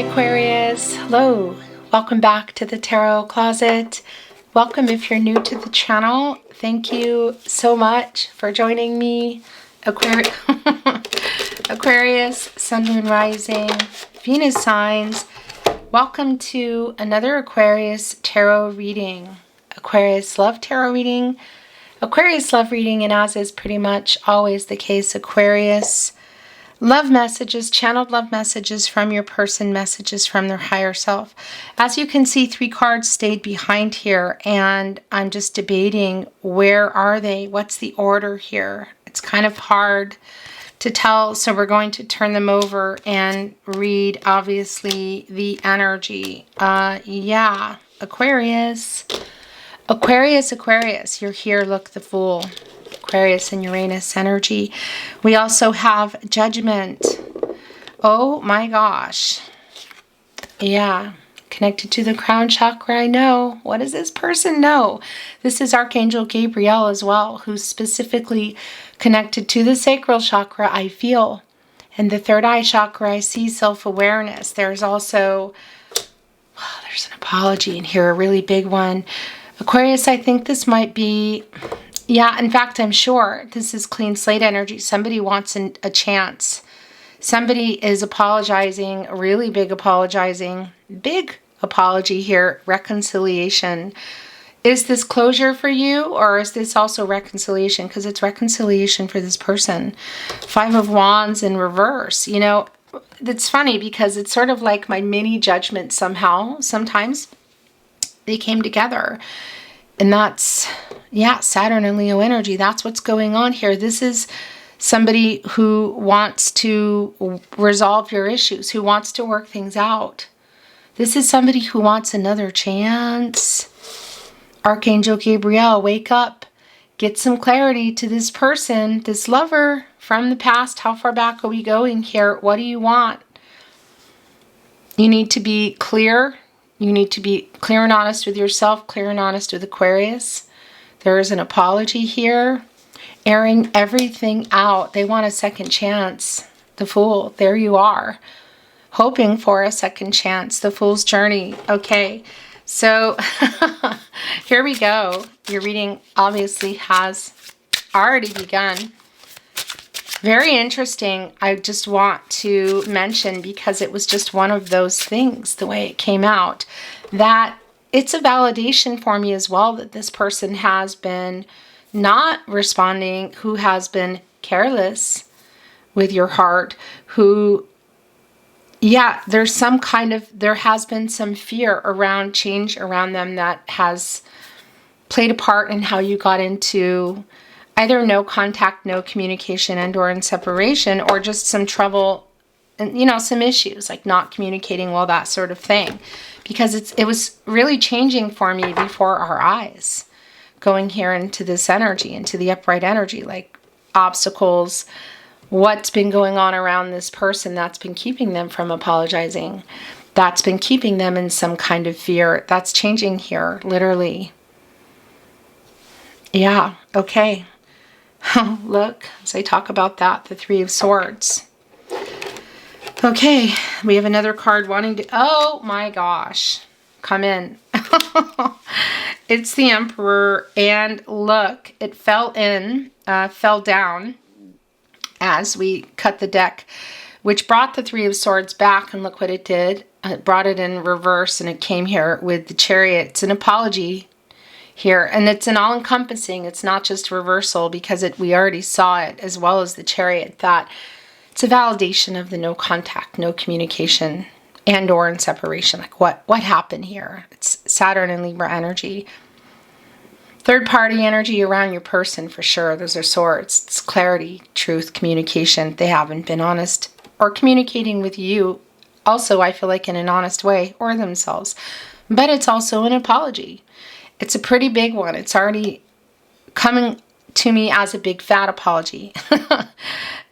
Aquarius, hello, welcome back to the Tarot Closet. Welcome if you're new to the channel. Thank you so much for joining me. Aquarius, Sun, Moon, Rising, Venus signs. Welcome to another Aquarius Tarot reading. Aquarius Love Tarot Reading. Aquarius Love Reading, and as is pretty much always the case, Aquarius love messages, channeled love messages from your person, messages from their higher self. As you can see, 3 cards stayed behind here, and I'm just debating, where are they? What's the order here? It's kind of hard to tell, so we're going to turn them over and read, obviously, the energy. Yeah, Aquarius. Aquarius, you're here, look, the Fool. Aquarius and Uranus energy. We also have Judgment. Oh my gosh. Yeah, connected to the crown chakra, I know. What does this person know? This is Archangel Gabriel as well, who's specifically connected to the sacral chakra, I feel. And the third eye chakra, I see self-awareness. There's also, there's an apology in here, a really big one. Aquarius, I think this might be, yeah, in fact, I'm sure this is clean slate energy. Somebody wants a chance. Somebody is apologizing, a really big apologizing. Big apology here, reconciliation. Is this closure for you, or is this also reconciliation? Because it's reconciliation for this person. 5 of Wands in reverse. You know, it's funny because it's sort of like my mini judgment somehow. Sometimes they came together. And that's, yeah, Saturn and Leo energy. That's what's going on here. This is somebody who wants to resolve your issues, who wants to work things out. This is somebody who wants another chance. Archangel Gabriel, wake up. Get some clarity to this person, this lover from the past. How far back are we going here? What do you want? You need to be clear. You need to be clear and honest with yourself, clear and honest with Aquarius. There is an apology here, airing everything out. They want a second chance. The Fool, there you are, hoping for a second chance. The Fool's journey. Okay, so here we go. Your reading obviously has already begun. Very interesting. I just want to mention, because it was just one of those things, the way it came out, that it's a validation for me as well that this person has been not responding, who has been careless with your heart, who, yeah, there has been some fear around change around them that has played a part in how you got into either no contact, no communication, and or in separation, or just some trouble and, you know, some issues like not communicating well, that sort of thing. Because it was really changing for me before our eyes, going here into this energy, into the upright energy, like obstacles, what's been going on around this person that's been keeping them from apologizing, that's been keeping them in some kind of fear. That's changing here, literally. Yeah, okay. Look, as I talk about that, the 3 of Swords. Okay, we have another card wanting to, oh my gosh, come in. It's the Emperor, and look, it fell down as we cut the deck, which brought the 3 of Swords back, and look what it did. It brought it in reverse, and it came here with the Chariot. It's an apology here, and it's an all-encompassing. It's not just reversal, because we already saw it, as well as the Chariot, that it's a validation of the no contact, no communication, and or in separation. Like what happened here? It's Saturn and Libra energy. Third party energy around your person for sure. Those are Swords. It's clarity, truth, communication. They haven't been honest or communicating with you. Also, I feel like in an honest way, or themselves. But it's also an apology. It's a pretty big one. It's already coming to me as a big fat apology.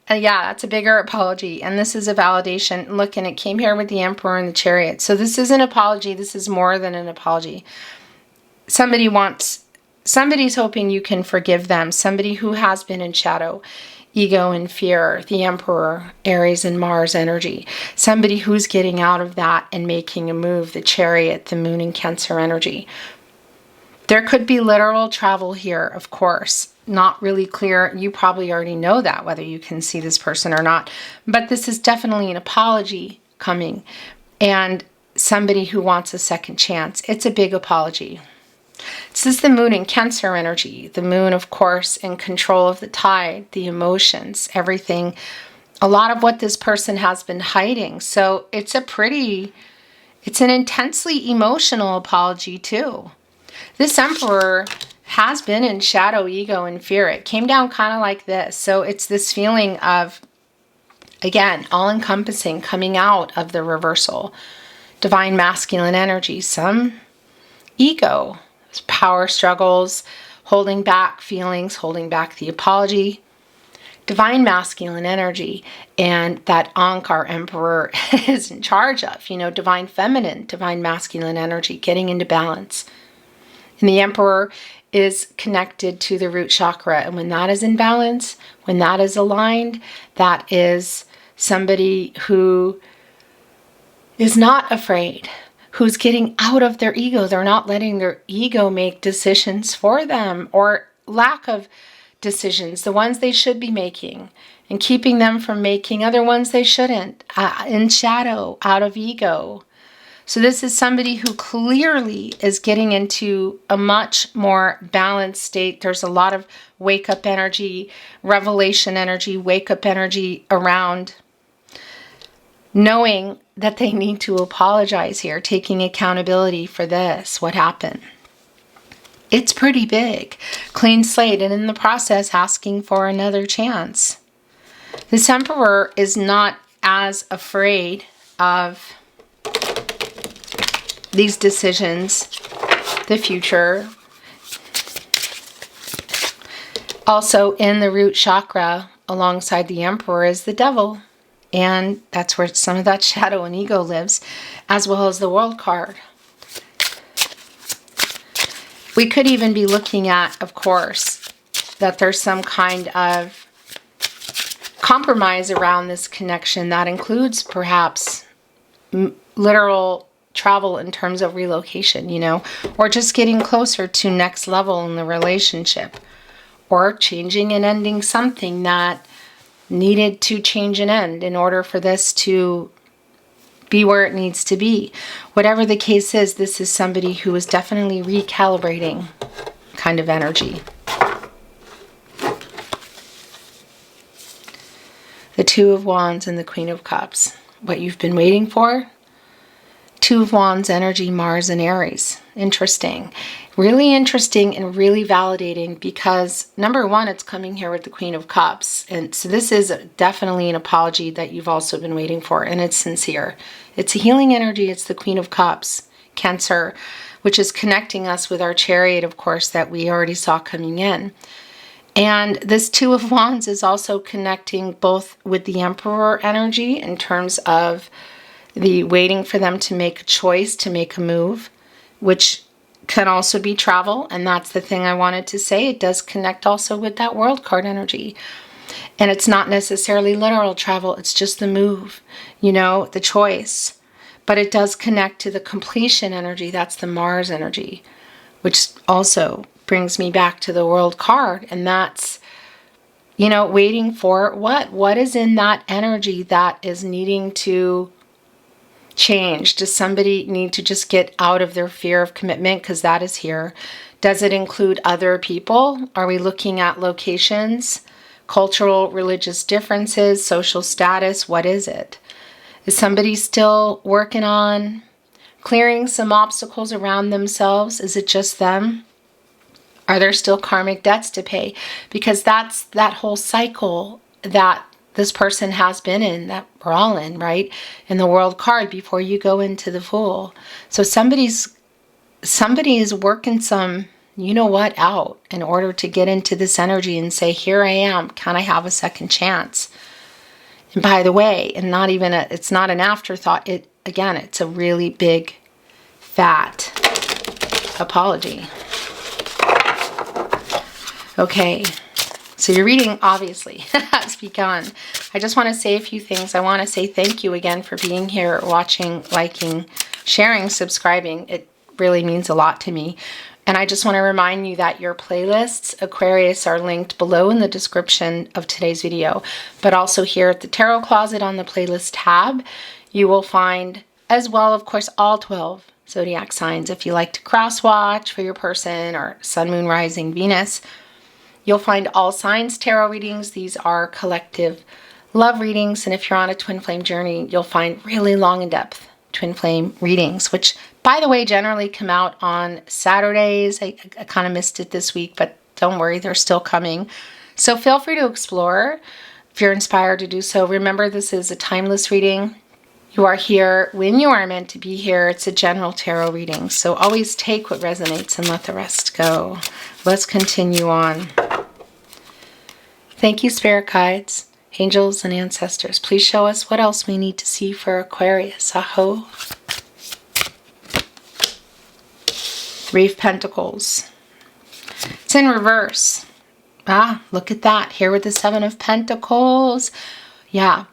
Yeah, that's a bigger apology. And this is a validation. Look, and it came here with the Emperor and the Chariot. So this is an apology. This is more than an apology. Somebody's hoping you can forgive them. Somebody who has been in shadow. ego and fear, the Emperor, Aries and Mars energy. Somebody who's getting out of that and making a move, the Chariot, the Moon and Cancer energy. There could be literal travel here, of course. Not really clear. You probably already know that, whether you can see this person or not. But this is definitely an apology coming. And somebody who wants a second chance. It's a big apology. This is the Moon in Cancer energy. The Moon, of course, in control of the tide, the emotions, everything. A lot of what this person has been hiding. So it's an intensely emotional apology too. This Emperor has been in shadow, ego, and fear. It came down kind of like this. So it's this feeling of, again, all-encompassing, coming out of the reversal. Divine masculine energy, some ego, power struggles, holding back feelings, holding back the apology. Divine masculine energy, and that Ankh, our Emperor, is in charge of, divine feminine, divine masculine energy, getting into balance. And the Emperor is connected to the root chakra. And when that is in balance, when that is aligned, that is somebody who is not afraid, who's getting out of their ego. They're not letting their ego make decisions for them, or lack of decisions, the ones they should be making, and keeping them from making other ones they shouldn't, in shadow, out of ego. So this is somebody who clearly is getting into a much more balanced state. There's a lot of wake-up energy, revelation energy, wake-up energy around knowing that they need to apologize here, taking accountability for this, what happened. It's pretty big. Clean slate, and in the process asking for another chance. This Emperor is not as afraid of these decisions, the future. Also in the root chakra, alongside the Emperor, is the Devil. And that's where some of that shadow and ego lives, as well as the World card. We could even be looking at, of course, that there's some kind of compromise around this connection that includes perhaps literal travel in terms of relocation, or just getting closer to next level in the relationship, or changing and ending something that needed to change and end in order for this to be where it needs to be. Whatever the case is, this is somebody who is definitely recalibrating kind of energy. The Two of Wands and the Queen of Cups. What you've been waiting for? Two of Wands energy, Mars and Aries. Interesting. Really interesting and really validating, because number one, it's coming here with the Queen of Cups. And so this is definitely an apology that you've also been waiting for, and it's sincere. It's a healing energy. It's the Queen of Cups, Cancer, which is connecting us with our Chariot, of course, that we already saw coming in. And this Two of Wands is also connecting both with the Emperor energy in terms of the waiting for them to make a choice, to make a move, which can also be travel. And that's the thing I wanted to say. It does connect also with that World card energy. And it's not necessarily literal travel. It's just the move, the choice. But it does connect to the completion energy. That's the Mars energy, which also brings me back to the World card. And that's, waiting for what? What is in that energy that is needing to change? Does somebody need to just get out of their fear of commitment? Because that is here. Does it include other people? Are we looking at locations, cultural, religious differences, social status? What is it? Is somebody still working on clearing some obstacles around themselves? Is it just them? Are there still karmic debts to pay? Because that's that whole cycle that this person has been in, that we're all in, right? In the World card before you go into the Fool. So somebody is working some, out in order to get into this energy and say, here I am, can I have a second chance? And by the way, and it's not an afterthought. It's a really big, fat apology. Okay, So your reading obviously has begun. I just want to say a few things. I want to say thank you again for being here, watching, liking, sharing, subscribing. It really means a lot to me. And I just want to remind you that your playlists, Aquarius, are linked below in the description of today's video. But also here at the Tarot Closet on the playlist tab, you will find as well, of course, all 12 zodiac signs. If you like to cross-watch for your person or Sun, Moon, Rising, Venus, you'll find all signs tarot readings. These are collective love readings. And if you're on a twin flame journey, you'll find really long in-depth twin flame readings, which, by the way, generally come out on Saturdays. I kind of missed it this week, but don't worry, they're still coming. So feel free to explore if you're inspired to do so. Remember, this is a timeless reading. You are here when you are meant to be here. It's a general tarot reading. So always take what resonates and let the rest go. Let's continue on. Thank you, spirit guides, angels, and ancestors. Please show us what else we need to see for Aquarius. Aho. Three of Pentacles. It's in reverse. Ah, look at that. Here with the Seven of Pentacles. Yeah,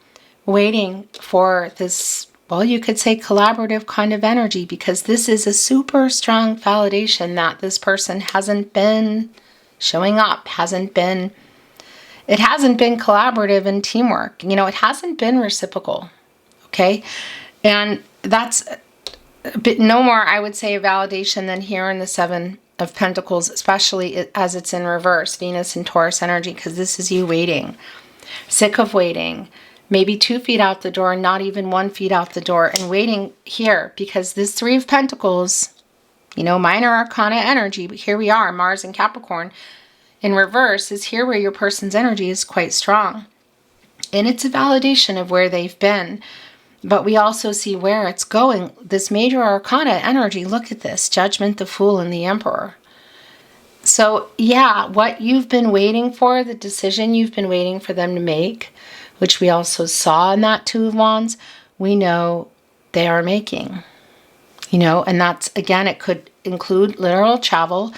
waiting for this, well, you could say collaborative kind of energy, because this is a super strong validation that this person hasn't been showing up, it hasn't been collaborative and teamwork. You know, it hasn't been reciprocal. Okay. And that's a bit no more, I would say, a validation than here in the Seven of Pentacles, especially as it's in reverse, Venus and Taurus energy, because this is you waiting, sick of waiting, maybe 2 feet out the door, not even 1 feet out the door, and waiting here, because this Three of Pentacles, you know, minor arcana energy, but here we are, Mars and Capricorn in reverse is here where your person's energy is quite strong. And it's a validation of where they've been. But we also see where it's going. This major arcana energy, look at this, Judgment, the Fool, and the Emperor. So yeah, what you've been waiting for, the decision you've been waiting for them to make, which we also saw in that Two of Wands, we know they are making. You know, and that's, again, it could include literal travel.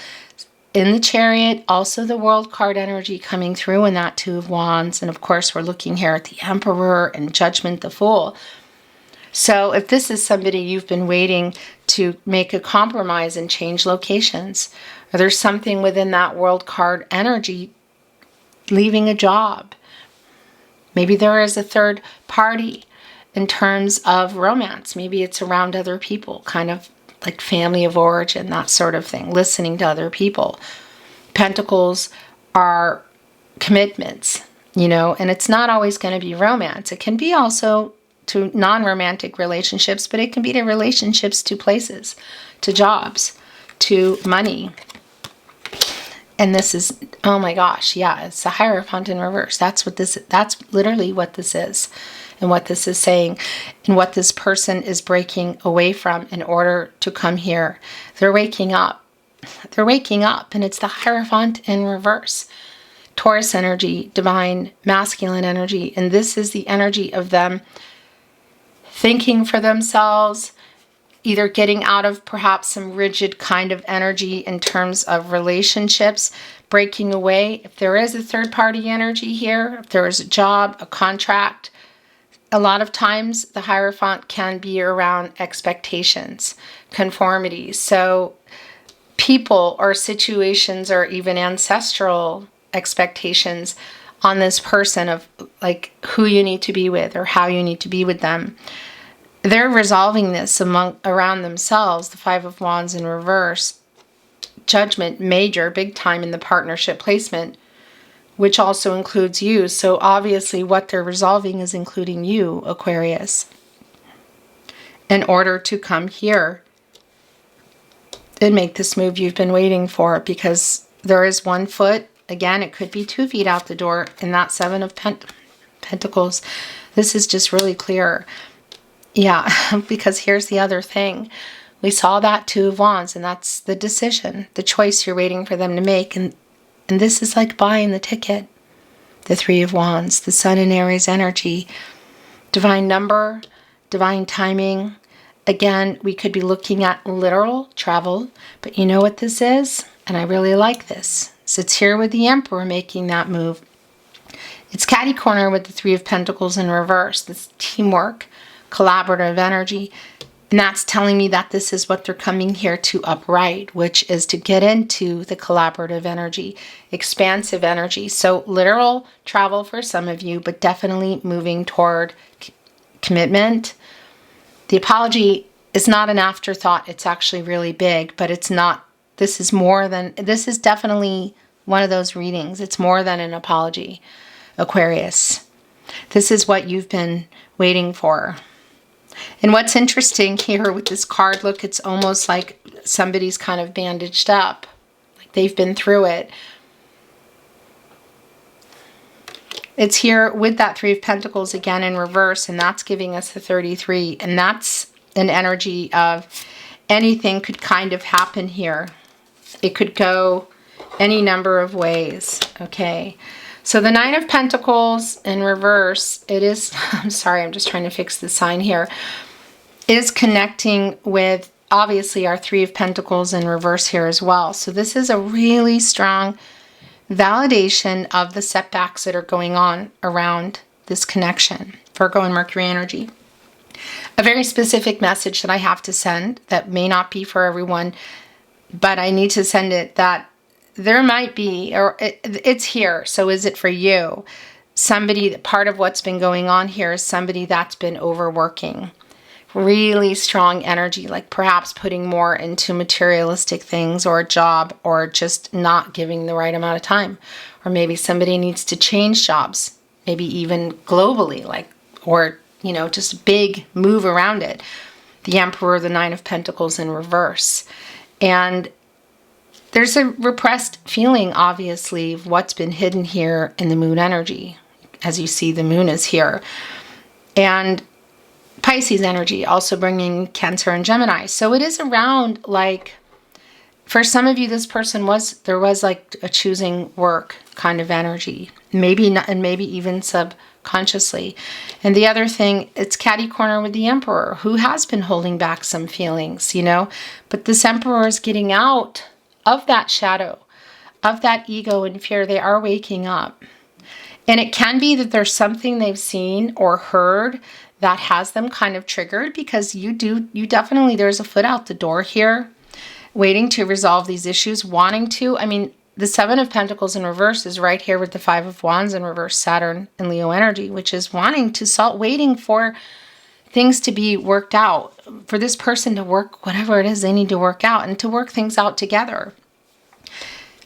In the Chariot, also the World card energy coming through in that Two of Wands. And of course, we're looking here at the Emperor and Judgment, the Fool. So if this is somebody you've been waiting to make a compromise and change locations, or there's something within that World card energy, leaving a job. Maybe there is a third party in terms of romance. Maybe it's around other people, kind of like family of origin, that sort of thing, listening to other people. Pentacles are commitments, you know, and it's not always going to be romance. It can be also to non-romantic relationships, but it can be to relationships, to places, to jobs, to money. And this is, oh my gosh, yeah, it's the Hierophant in reverse. That's literally what this is, and what this is saying, and what this person is breaking away from in order to come here. They're waking up. They're waking up, and it's the Hierophant in reverse. Taurus energy, divine masculine energy, and this is the energy of them thinking for themselves, either getting out of perhaps some rigid kind of energy in terms of relationships, breaking away. If there is a third party energy here, if there is a job, a contract, a lot of times the Hierophant can be around expectations, conformity. So people or situations or even ancestral expectations on this person of like who you need to be with or how you need to be with them. They're resolving this around themselves. The Five of Wands in reverse, Judgment, major, big time in the partnership placement, which also includes you. So obviously what they're resolving is including you, Aquarius, in order to come here and make this move you've been waiting for, because there is 1 foot, again, it could be 2 feet out the door in that Seven of Pentacles. This is just really clear. Yeah, because here's the other thing. We saw that Two of Wands, and that's the decision, the choice you're waiting for them to make. And this is like buying the ticket. The Three of Wands, the Sun and Aries energy, divine number, divine timing. Again, we could be looking at literal travel, but you know what this is? And I really like this. So it's here with the Emperor making that move. It's catty corner with the Three of Pentacles in reverse. This teamwork, collaborative energy. And that's telling me that this is what they're coming here to upright, which is to get into the collaborative energy, expansive energy. So literal travel for some of you, but definitely moving toward commitment. The apology is not an afterthought. It's actually really big, but it's not. This is more than, this is definitely one of those readings. It's more than an apology, Aquarius. This is what you've been waiting for. And what's interesting here with this card, look, it's almost like somebody's kind of bandaged up. Like they've been through it. It's here with that Three of Pentacles again in reverse, and that's giving us the 33. And that's an energy of anything could kind of happen here. It could go any number of ways, okay? So the Nine of Pentacles in reverse, it is, I'm sorry, I'm just trying to fix the sign here, is connecting with, obviously, our Three of Pentacles in reverse here as well. So this is a really strong validation of the setbacks that are going on around this connection, Virgo and Mercury energy. A very specific message that I have to send that may not be for everyone, but I need to send it, that there might be, or it's here, so is it for you? Somebody, part of what's been going on here is somebody that's been overworking. Really strong energy, like perhaps putting more into materialistic things or a job, or just not giving the right amount of time. Or maybe somebody needs to change jobs, maybe even globally, like, or, you know, just a big move around it. The Emperor, the Nine of Pentacles in reverse. And there's a repressed feeling, obviously, of what's been hidden here in the moon energy. As you see, the moon is here. And Pisces energy also bringing Cancer and Gemini. So it is around, like, for some of you, this person there was like a choosing work kind of energy. Maybe not, and maybe even subconsciously. And the other thing, it's catty corner with the Emperor, who has been holding back some feelings, you know. But this Emperor is getting out of that shadow, of that ego and fear. They are waking up. And it can be that there's something they've seen or heard that has them kind of triggered, because you definitely, there's a foot out the door here, waiting to resolve these issues, wanting to. I mean, the Seven of Pentacles in reverse is right here with the Five of Wands in reverse, Saturn and Leo energy, which is wanting to waiting for things to be worked out, for this person to work whatever it is they need to work out, and to work things out together.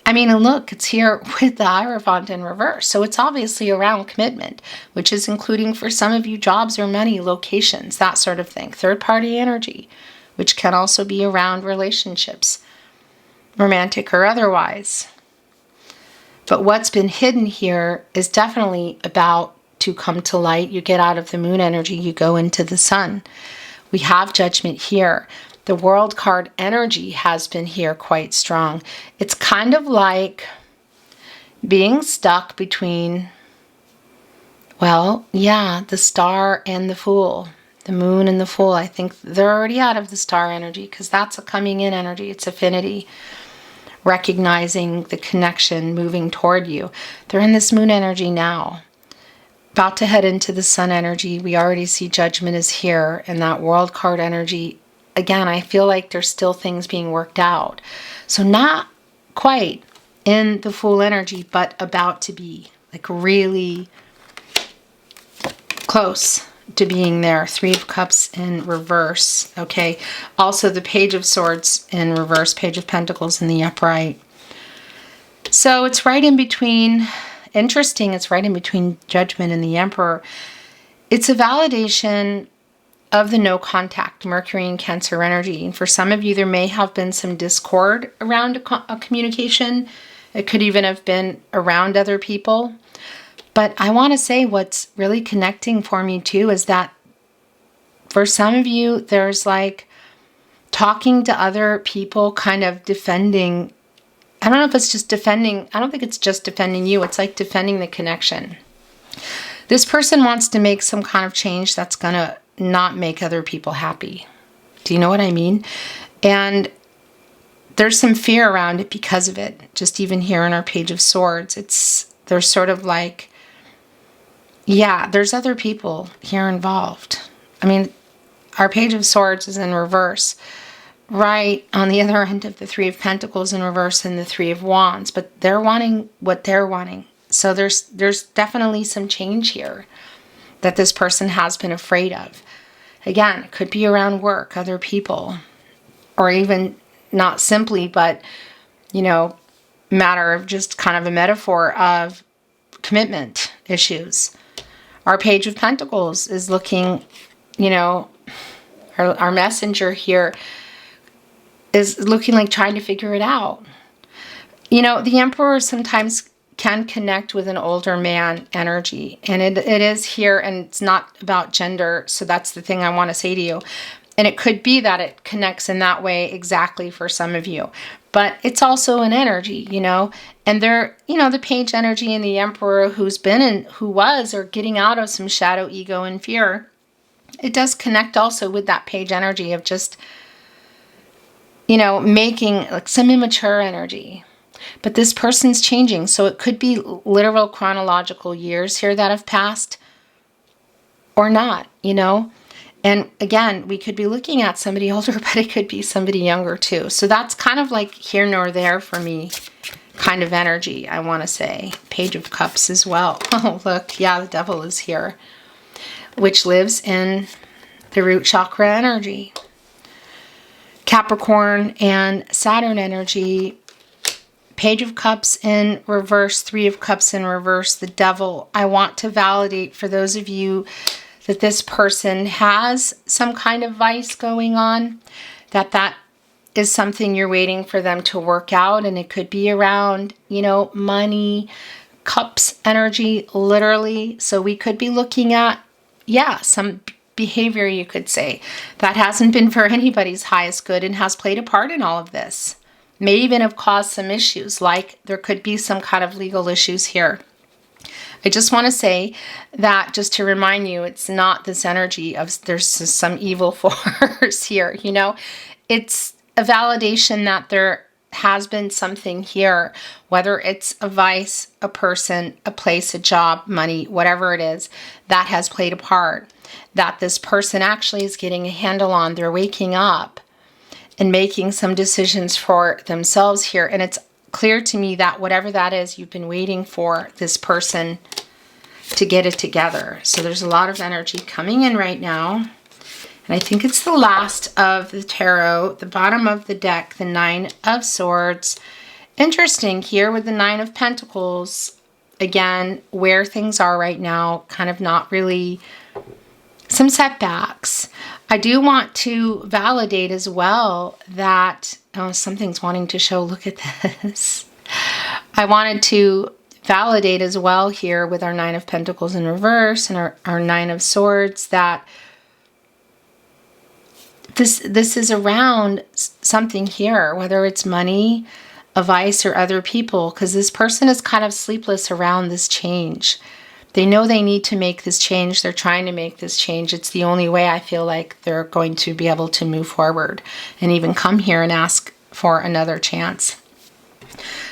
I mean, and look, it's here with the Hierophant in reverse. So it's obviously around commitment, which is including for some of you jobs or money, locations, that sort of thing. Third-party energy, which can also be around relationships, romantic or otherwise. But what's been hidden here is definitely about to come to light. You get out of the moon energy, you go into the sun. We have Judgment here. The World card energy has been here quite strong. It's kind of like being stuck between, well, yeah, the Star and the Fool. The Moon and the Fool. I think they're already out of the Star energy, because that's a coming in energy. It's affinity. Recognizing the connection, moving toward you. They're in this Moon energy now. About to head into the Sun energy. We already see Judgment is here, and that World card energy. Again, I feel like there's still things being worked out. So not quite in the Fool energy, but about to be. Like really close to being there. Three of Cups in reverse. Okay. Also the Page of Swords in reverse. Page of Pentacles in the upright. So it's right in between. Interesting. It's right in between Judgment and the Emperor. It's a validation of the no contact, Mercury and Cancer energy. And for some of you, there may have been some discord around a communication. It could even have been around other people. But I want to say what's really connecting for me too is that for some of you, there's like talking to other people, kind of defending. I don't know if it's just defending. I don't think it's just defending you. It's like defending the connection. This person wants to make some kind of change that's going to not make other people happy. Do you know what I mean? And there's some fear around it because of it. Just even here in our Page of Swords, there's sort of like, yeah, there's other people here involved. I mean, our Page of Swords is in reverse, right on the other end of the Three of Pentacles in reverse and the Three of Wands, but they're wanting what they're wanting. So there's definitely some change here that this person has been afraid of. Again, it could be around work, other people, or even not simply, but, you know, matter of just kind of a metaphor of commitment issues. Our Page of Pentacles is looking, you know, our messenger here is looking like trying to figure it out. You know, the Emperor sometimes can connect with an older man energy, and it is here, and it's not about gender, so that's the thing I want to say to you. And it could be that it connects in that way exactly for some of you. But it's also an energy, you know. And they're, you know, the Page energy and the Emperor who was or getting out of some shadow ego and fear. It does connect also with that Page energy of just, you know, making like some immature energy. But this person's changing. So it could be literal chronological years here that have passed or not, you know. And again, we could be looking at somebody older, but it could be somebody younger too. So that's kind of like here nor there for me kind of energy, I want to say. Page of Cups as well. Oh, look. Yeah, the Devil is here, which lives in the root chakra energy. Capricorn and Saturn energy. Page of Cups in reverse, Three of Cups in reverse, the Devil. I want to validate for those of you that this person has some kind of vice going on, that is something you're waiting for them to work out. And it could be around, you know, money, cups energy, literally. So we could be looking at, yeah, some behavior, you could say, that hasn't been for anybody's highest good and has played a part in all of this. May even have caused some issues, like there could be some kind of legal issues here. I just want to say that, just to remind you, it's not this energy of there's some evil force here, you know. It's a validation that there has been something here, whether it's a vice, a person, a place, a job, money, whatever it is, that has played a part, that this person actually is getting a handle on. They're waking up and making some decisions for themselves here. And it's clear to me that whatever that is, you've been waiting for this person to get it together. So there's a lot of energy coming in right now. And I think it's the last of the tarot, the bottom of the deck, the Nine of Swords. Interesting here with the Nine of Pentacles. Again, where things are right now, kind of not really some setbacks. I do want to validate as well that, oh, something's wanting to show, look at this. I wanted to validate as well here with our Nine of Pentacles in reverse and our Nine of Swords that this is around something here, whether it's money, a vice, or other people, because this person is kind of sleepless around this change. They know they need to make this change. They're trying to make this change. It's the only way I feel like they're going to be able to move forward and even come here and ask for another chance.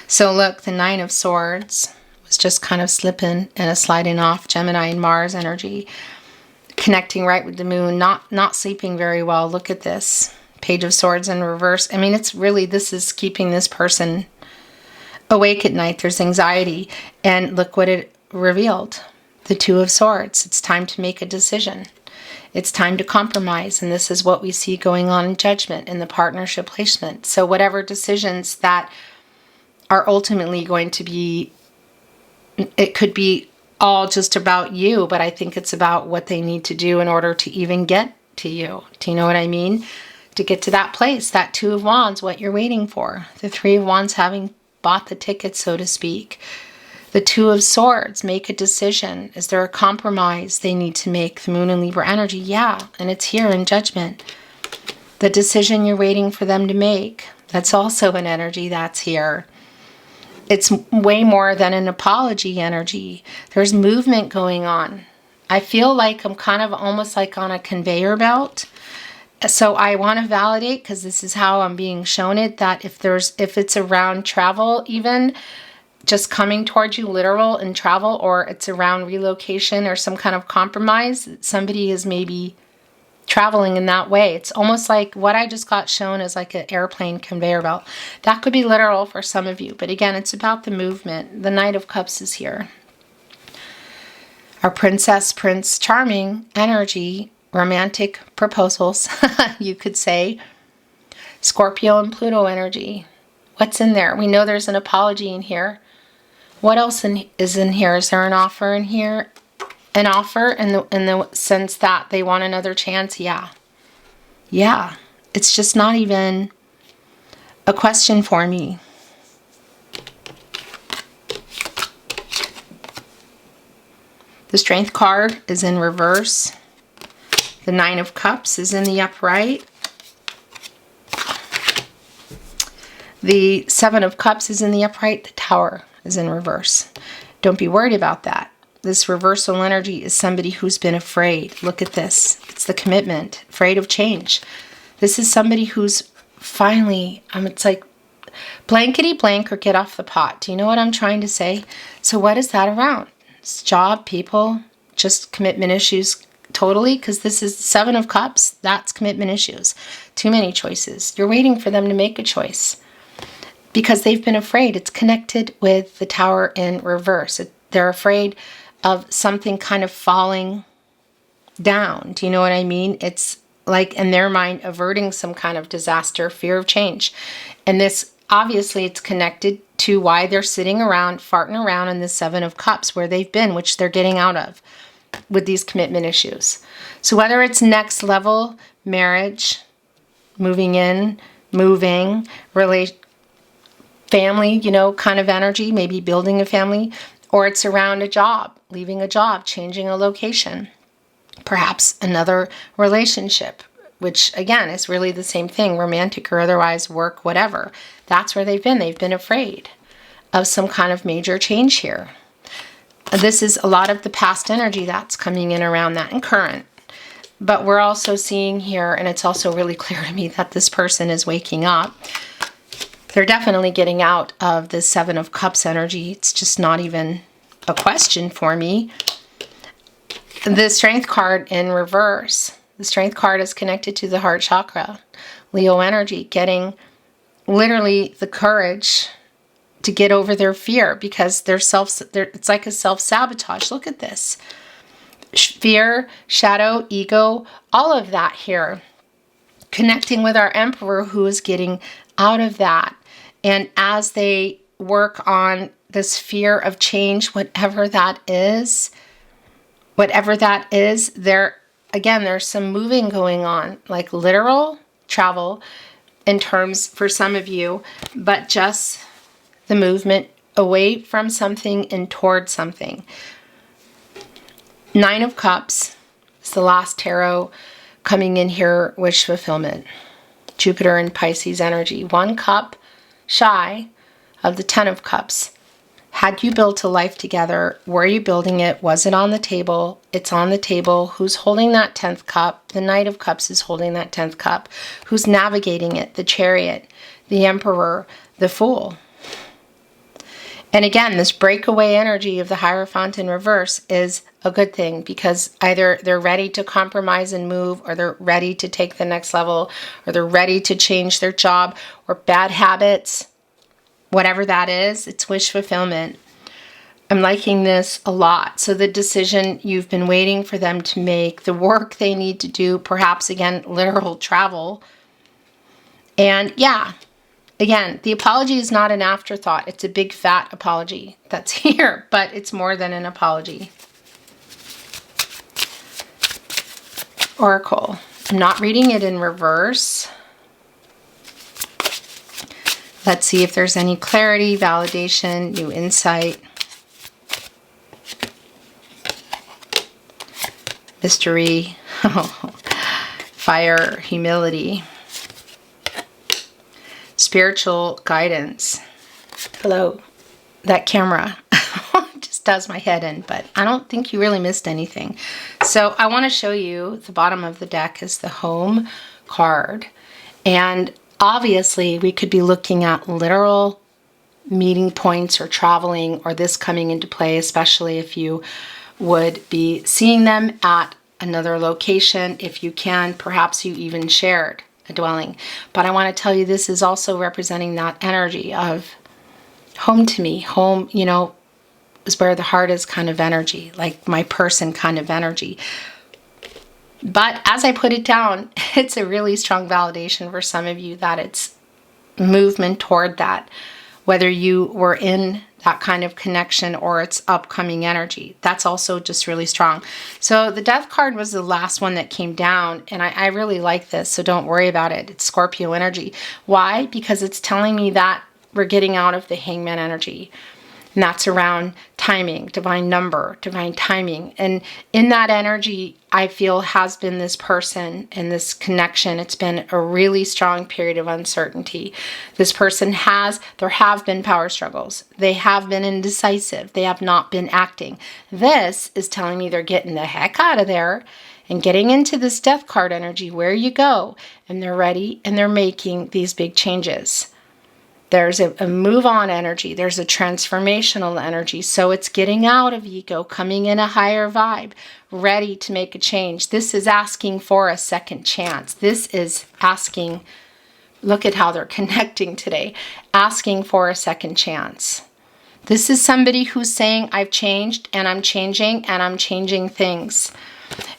So look, the Nine of Swords was just kind of slipping and a sliding off. Gemini and Mars energy connecting right with the moon, not sleeping very well. Look at this. Page of Swords in reverse. I mean, it's really, this is keeping this person awake at night. There's anxiety. And look what it revealed. The Two of Swords. It's time to make a decision. It's time to compromise. And this is what we see going on in Judgment in the partnership placement. So whatever decisions that are ultimately going to be, it could be all just about you, but I think it's about what they need to do in order to even get to you. Do you know what I mean? To get to that place, that Two of Wands, what you're waiting for. The Three of Wands having bought the ticket, so to speak. The Two of Swords, make a decision. Is there a compromise they need to make? The Moon and Libra energy, yeah, and it's here in Judgment. The decision you're waiting for them to make, that's also an energy that's here. It's way more than an apology energy. There's movement going on. I feel like I'm kind of almost like on a conveyor belt, So I want to validate, because this is how I'm being shown it, that if it's around travel, even just coming towards you, literal in travel, or it's around relocation or some kind of compromise, somebody is maybe traveling in that way. It's almost like what I just got shown as like an airplane conveyor belt. That could be literal for some of you, but again, it's about the movement. The Knight of Cups is here. Our Princess, Prince Charming energy, romantic proposals, you could say. Scorpio and Pluto energy. What's in there? We know there's an apology in here. What else is in here? Is there an offer in here? An offer in the sense that they want another chance? Yeah. Yeah. It's just not even a question for me. The Strength card is in reverse. The Nine of Cups is in the upright. The Seven of Cups is in the upright. The Tower is in reverse. Don't be worried about that. This reversal energy is somebody who's been afraid. Look at this. It's the commitment. Afraid of change. This is somebody who's finally, it's like blankety blank or get off the pot. Do you know what I'm trying to say? So what is that around? It's job, people, just commitment issues totally, because this is Seven of Cups. That's commitment issues. Too many choices. You're waiting for them to make a choice because they've been afraid. It's connected with the Tower in reverse. They're afraid of something kind of falling down. Do you know what I mean? It's like in their mind averting some kind of disaster, fear of change. And this, obviously, it's connected to why they're sitting around, farting around in the Seven of Cups where they've been, which they're getting out of with these commitment issues. So whether it's next level, marriage, moving in, moving, family, kind of energy, maybe building a family, or it's around a job, leaving a job, changing a location, perhaps another relationship, which again is really the same thing, romantic or otherwise, work, whatever. That's where they've been. They've been afraid of some kind of major change here. This is a lot of the past energy that's coming in around that and current. But we're also seeing here, and it's also really clear to me that this person is waking up. They're definitely getting out of the Seven of Cups energy. It's just not even a question for me. The Strength card in reverse. The Strength card is connected to the heart chakra. Leo energy, getting literally the courage to get over their fear, because it's like a self-sabotage. Look at this. Fear, shadow, ego, all of that here. Connecting with our Emperor, who is getting out of that. And as they work on this fear of change, whatever that is, there's some moving going on, like literal travel in terms for some of you, but just the movement away from something and toward something. Nine of Cups is the last tarot coming in here, wish fulfillment. Jupiter and Pisces energy. One cup shy of the Ten of Cups. Had you built a life together? Were you building it? Was it on the table? It's on the table. Who's holding that 10th cup? The Knight of Cups is holding that 10th cup. Who's navigating it? The Chariot, the Emperor, the Fool. And again, this breakaway energy of the Hierophant in reverse is a good thing, because either they're ready to compromise and move, or they're ready to take the next level, or they're ready to change their job or bad habits. Whatever that is, it's wish fulfillment. I'm liking this a lot. So the decision you've been waiting for them to make, the work they need to do, perhaps again, literal travel. And yeah, again, the apology is not an afterthought. It's a big fat apology that's here, but it's more than an apology. Oracle. I'm not reading it in reverse. Let's see if there's any clarity, validation, new insight. Mystery. Fire, humility. Spiritual guidance. Hello. That camera just does my head in, but I don't think you really missed anything. So I want to show you the bottom of the deck is the home card. And obviously, we could be looking at literal meeting points or traveling, or this coming into play, especially if you would be seeing them at another location. If you can, perhaps you even shared a dwelling. But I want to tell you, this is also representing that energy of home to me. Home, you know, is where the heart is kind of energy, like my person kind of energy. But as I put it down, it's a really strong validation for some of you that it's movement toward that, whether you were in that kind of connection or it's upcoming energy. That's also just really strong. So the Death card was the last one that came down, and I really like this, so don't worry about it. It's Scorpio energy. Why? Because it's telling me that we're getting out of the Hangman energy. And that's around timing, divine number, divine timing. And in that energy, I feel has been this person and this connection. It's been a really strong period of uncertainty. This person there have been power struggles. They have been indecisive. They have not been acting. This is telling me they're getting the heck out of there and getting into this Death card energy where you go. And they're ready and they're making these big changes. There's a move on energy. There's a transformational energy. So it's getting out of ego, coming in a higher vibe, ready to make a change. This is asking for a second chance. This is asking, look at how they're connecting today, asking for a second chance. This is somebody who's saying, I've changed and I'm changing things.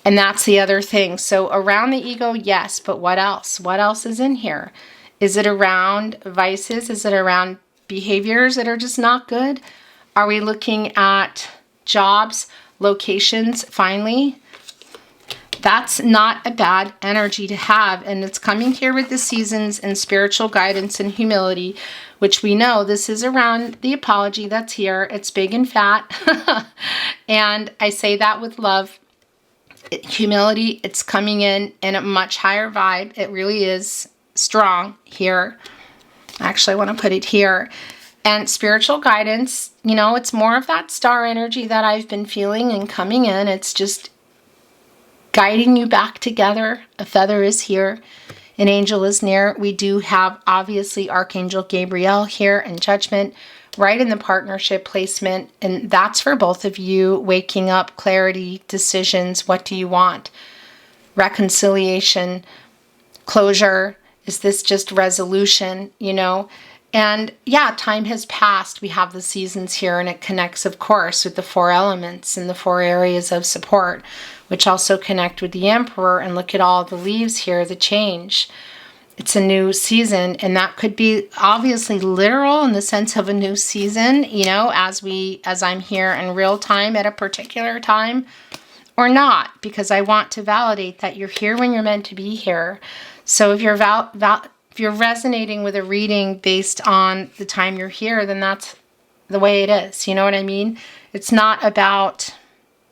And that's the other thing. So around the ego, yes, but what else? What else is in here? Is it around vices? Is it around behaviors that are just not good? Are we looking at jobs, locations, finally? That's not a bad energy to have. And it's coming here with the seasons and spiritual guidance and humility, which we know this is around the apology that's here. It's big and fat. And I say that with love. Humility, it's coming in a much higher vibe. It really is strong here. Actually, I want to put it here. And spiritual guidance, you know, it's more of that star energy that I've been feeling and coming in. It's just guiding you back together. A feather is here. An angel is near. We do have, obviously, Archangel Gabriel here and Judgment right in the partnership placement. And that's for both of you. Waking up, clarity, decisions. What do you want? Reconciliation, closure. Is this just resolution, you know? And yeah, time has passed. We have the seasons here, and it connects, of course, with the 4 elements and the 4 areas of support, which also connect with the Emperor. And look at all the leaves here, the change. It's a new season, and that could be obviously literal in the sense of a new season, you know, as I'm here in real time at a particular time, or not, because I want to validate that you're here when you're meant to be here. So if you're resonating with a reading based on the time you're here, then that's the way it is. You know what I mean? It's not about,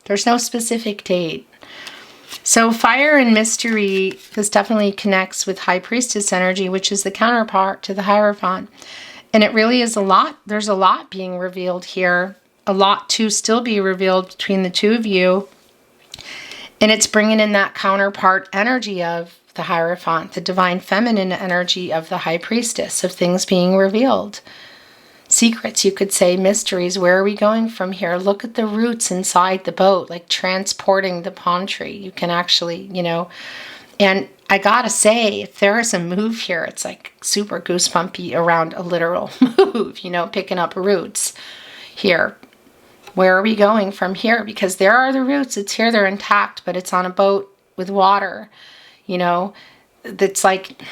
there's no specific date. So fire and mystery, this definitely connects with High Priestess energy, which is the counterpart to the Hierophant. And it really is a lot. There's a lot being revealed here. A lot to still be revealed between the two of you. And it's bringing in that counterpart energy of the Hierophant, the divine feminine energy of the High Priestess, of things being revealed. Secrets, you could say, mysteries. Where are we going from here? Look at the roots inside the boat, like transporting the palm tree. You can actually, you know, and I gotta say, if there is a move here, it's like super goosebumpy around a literal move, you know, picking up roots here. Where are we going from here? Because there are the roots. It's here, they're intact, but it's on a boat with water. You know, that's like,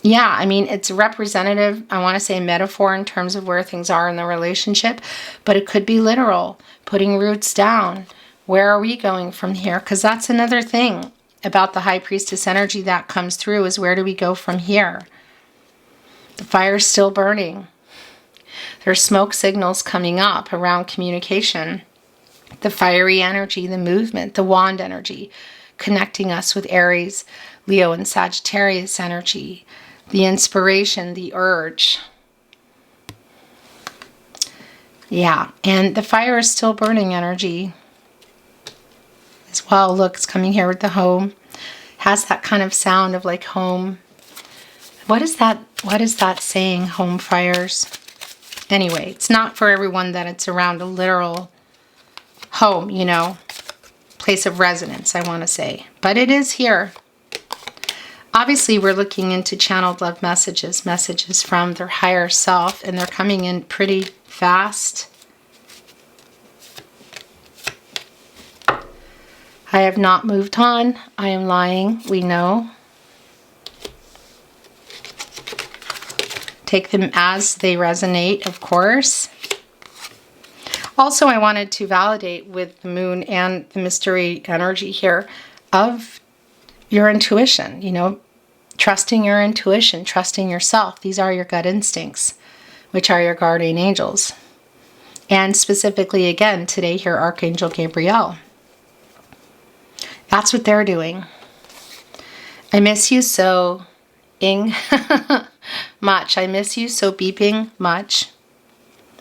yeah, I mean, it's representative. I want to say metaphor in terms of where things are in the relationship, but it could be literal, putting roots down. Where are we going from here? Because that's another thing about the High Priestess energy that comes through, is where do we go from here? The fire's still burning. There's smoke signals coming up around communication. The fiery energy, the movement, the wand energy, connecting us with Aries, Leo, and Sagittarius energy, the inspiration, the urge. Yeah, and the fire is still burning energy as well. Look, it's coming here with the home. Has that kind of sound of like home. What is that? What is that saying? Home fires. Anyway, it's not for everyone that it's around a literal home, you know, place of residence, I want to say. But it is here. Obviously, we're looking into channeled love messages, messages from their higher self, and they're coming in pretty fast. I have not moved on. I am lying. We know. Take them as they resonate, of course. Also, I wanted to validate with the moon and the mystery energy here of your intuition, you know, trusting your intuition, trusting yourself. These are your gut instincts, which are your guardian angels. And specifically, again, today here, Archangel Gabriel. That's what they're doing. I miss you so, ing, much. I miss you so beeping much.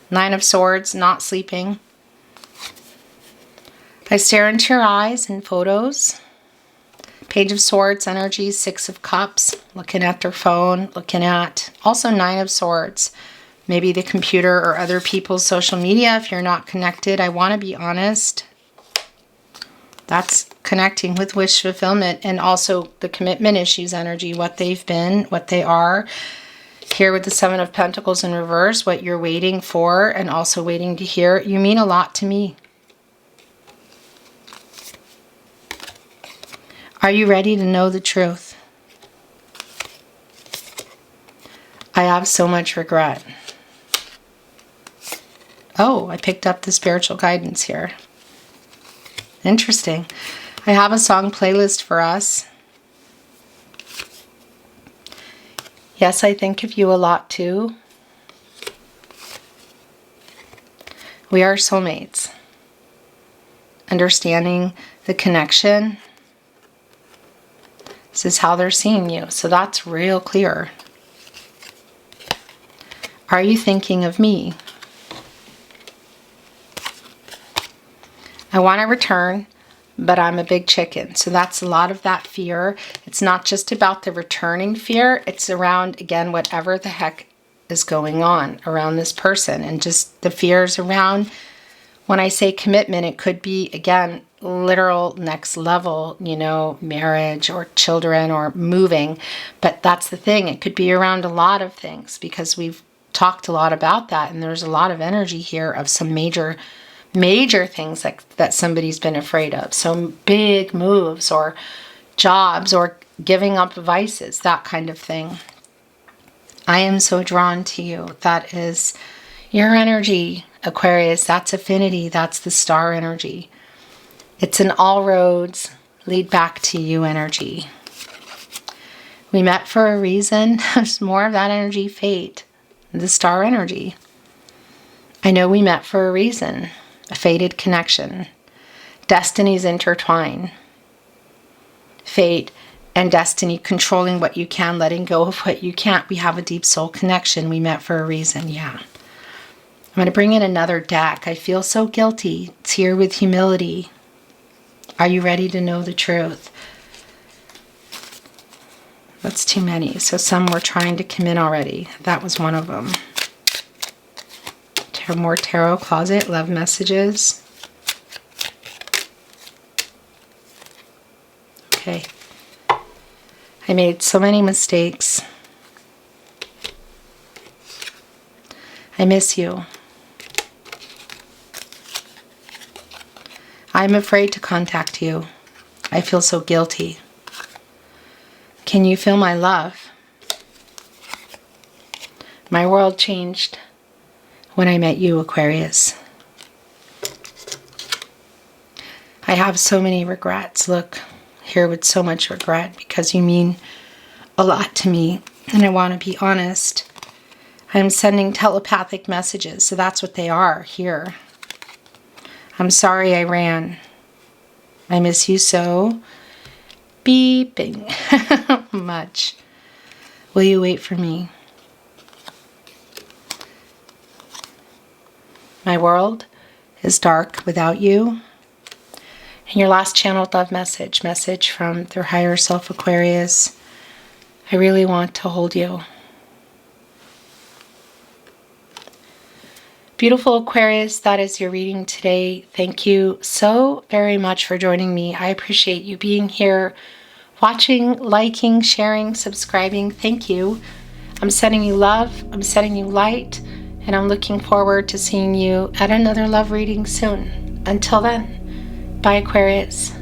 Nine of Swords, not sleeping. I stare into your eyes in photos. Page of Swords energy, Six of Cups, looking at their phone, looking at also Nine of Swords. Maybe the computer or other people's social media if you're not connected. I want to be honest. That's connecting with wish fulfillment and also the commitment issues energy, what they've been, what they are. Here with the Seven of Pentacles in reverse, what you're waiting for and also waiting to hear. You mean a lot to me. Are you ready to know the truth? I have so much regret. Oh, I picked up the spiritual guidance here. Interesting. I have a song playlist for us. Yes, I think of you a lot too. We are soulmates. Understanding the connection. This is how they're seeing you. So that's real clear. Are you thinking of me? I want to return, but I'm a big chicken. So that's a lot of that fear. It's not just about the returning fear. It's around, again, whatever the heck is going on around this person. And just the fears around, when I say commitment, it could be, again, literal next level, you know, marriage or children or moving. But that's the thing. It could be around a lot of things because we've talked a lot about that. And there's a lot of energy here of some major things that somebody's been afraid of. So big moves or jobs or giving up vices, that kind of thing. I am so drawn to you. That is your energy, Aquarius. That's affinity. That's the star energy. It's an all roads lead back to you energy. We met for a reason. There's more of that energy, fate, the star energy. I know we met for a reason. A fated connection. Destinies intertwine. Fate and destiny controlling what you can, letting go of what you can't. We have a deep soul connection. We met for a reason, yeah. I'm going to bring in another deck. I feel so guilty. It's here with humility. Are you ready to know the truth? That's too many. So some were trying to come in already. That was one of them. More tarot closet, love messages. Okay. I made so many mistakes. I miss you. I'm afraid to contact you. I feel so guilty. Can you feel my love? My world changed when I met you, Aquarius. I have so many regrets. Look, here with so much regret because you mean a lot to me and I want to be honest. I'm sending telepathic messages, so that's what they are here. I'm sorry I ran. I miss you so beeping much. Will you wait for me? My world is dark without you. And your last channeled love message from their higher self, Aquarius. I really want to hold you. Beautiful Aquarius, that is your reading today. Thank you so very much for joining me. I appreciate you being here, watching, liking, sharing, subscribing. Thank you. I'm sending you love, I'm sending you light, and I'm looking forward to seeing you at another love reading soon. Until then, bye Aquarius.